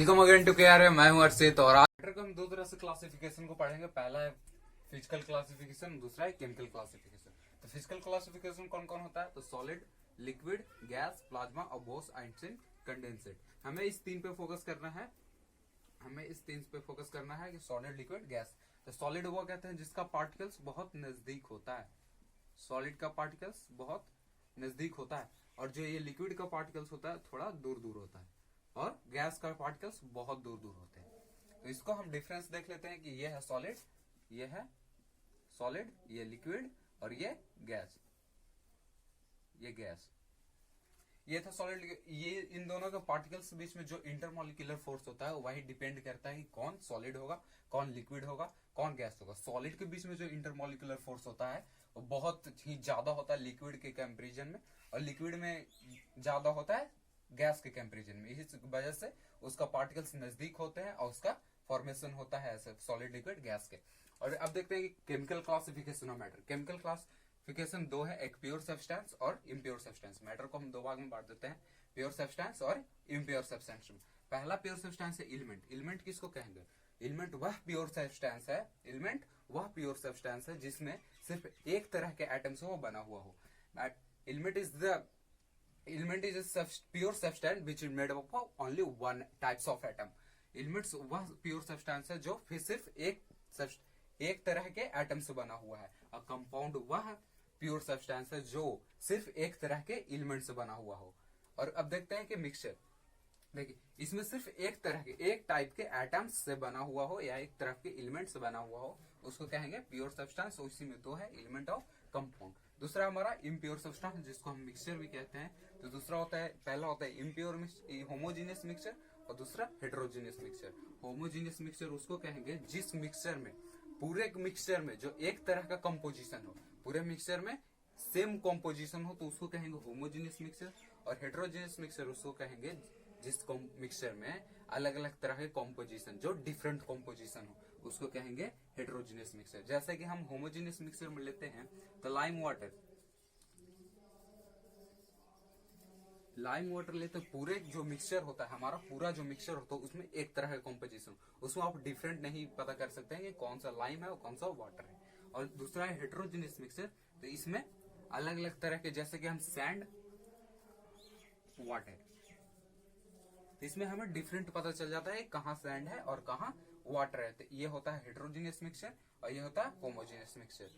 Welcome again to KRA. मैं हूं अर्षित और आज मैटर को हम दो तरह से क्लासिफिकेशन को पढ़ेंगे। पहला है फिजिकल क्लासिफिकेशन, दूसरा है केमिकल क्लासिफिकेशन। तो फिजिकल क्लासिफिकेशन कौन कौन होता है? तो सॉलिड, लिक्विड, गैस, प्लाज्मा और बोस आइंस्टीन कंडेंसेट। हमें इस तीन पे फोकस करना है। कि सॉलिड, लिक्विड, गैस। तो सॉलिड वो कहते हैं जिसका पार्टिकल्स बहुत नजदीक होता है। सॉलिड का पार्टिकल्स बहुत नजदीक होता है और जो ये लिक्विड का पार्टिकल्स होता है थोड़ा दूर दूर होता है और गैस का पार्टिकल्स बहुत दूर दूर होते हैं। तो इसको हम डिफरेंस देख लेते हैं कि ये है सॉलिड, ये लिक्विड और ये गैस। ये था सॉलिड। ये इन दोनों के पार्टिकल्स के बीच में जो इंटरमॉलिक्यूलर फोर्स होता है वही डिपेंड करता है कि कौन सॉलिड होगा, कौन लिक्विड होगा, कौन गैस होगा। सॉलिड के बीच में जो इंटरमॉलिक्यूलर फोर्स होता है वो बहुत ही ज्यादा होता है लिक्विड के कंपेरिजन में, और लिक्विड में ज्यादा होता है गैस के कंपेरिजन में। इस वजह से उसका पार्टिकल्स नजदीक होते हैं और उसका फॉर्मेशन होता है ऐसे सॉलिड, लिक्विड, गैस के। और अब देखते हैं कि chemical classification of matter. Chemical classification दो है, एक प्योर सब्सटेंस और इम्प्योर सब्सटेंस। मैटर को हम दो भाग में बांट देते हैं, प्योर सब्सटेंस और इम्प्योर सब्सटेंस में। पहला प्योर सब्सटेंस है एलिमेंट। एलिमेंट किसको कहेंगे? एलिमेंट वह प्योर सब्सटेंस है जिसमें सिर्फ एक तरह के एटम से वो बना हुआ हो। Element is a pure substance which is made up of only one types of atom. Elements वह pure substance है जो फिर सिर्फ एक तरह के एटम से बना हुआ है। और कंपाउंड वह प्योर सब्सटेंस है जो सिर्फ एक तरह के एलिमेंट से बना हुआ हो। और अब देखते हैं कि मिक्सचर। देखिए इसमें सिर्फ एक टाइप के एटम्स से बना हुआ हो या एक तरह के एलिमेंट से बना हुआ हो, उसको कहेंगे प्योर सब्सटेंस। उसी में दो है, एलिमेंट और कंपाउंड। दूसरा हमारा इम्प्योर सब्सटेंस जिसको हम मिक्सचर भी कहते हैं। तो दूसरा होता है, पहला होता है इम्प्योर होमोजीनियस मिक्सचर और दूसरा हेटेरोजीनियस मिक्सचर। होमोजीनियस मिक्सचर उसको कहेंगे जिस मिक्सचर में, पूरे मिक्सचर में जो एक तरह का कंपोजिशन हो, पूरे मिक्सचर में सेम कंपोजिशन हो, तो उसको कहेंगे होमोजीनियस मिक्सचर। और हेटेरोजीनियस मिक्सचर उसको कहेंगे जिस मिक्सचर में अलग अलग तरह के कंपोजिशन, जो डिफरेंट कंपोजिशन हो, उसको कहेंगे हेटेरोजीनियस मिक्सचर। जैसे कि हम होमोजीनियस मिक्सचर में लेते हैं तो लाइम वाटर लेते पूरे जो मिक्सचर होता है, हमारा पूरा जो मिक्सचर होता है उसमें एक तरह का कंपोजिशन, उसमें आप डिफरेंट नहीं पता कर सकते हैं कि कौन सा लाइम है और कौन सा वाटर है। और दूसरा है हेटेरोजीनियस मिक्सचर, तो इसमें अलग अलग तरह के, जैसे कि हम सैंड, वाटर, इसमें हमें डिफरेंट पता चल जाता है कहाँ सैंड है और कहाँ वाटर है। तो ये होता है हेटेरोजीनियस मिक्सचर और ये होता है होमोजीनियस मिक्सचर।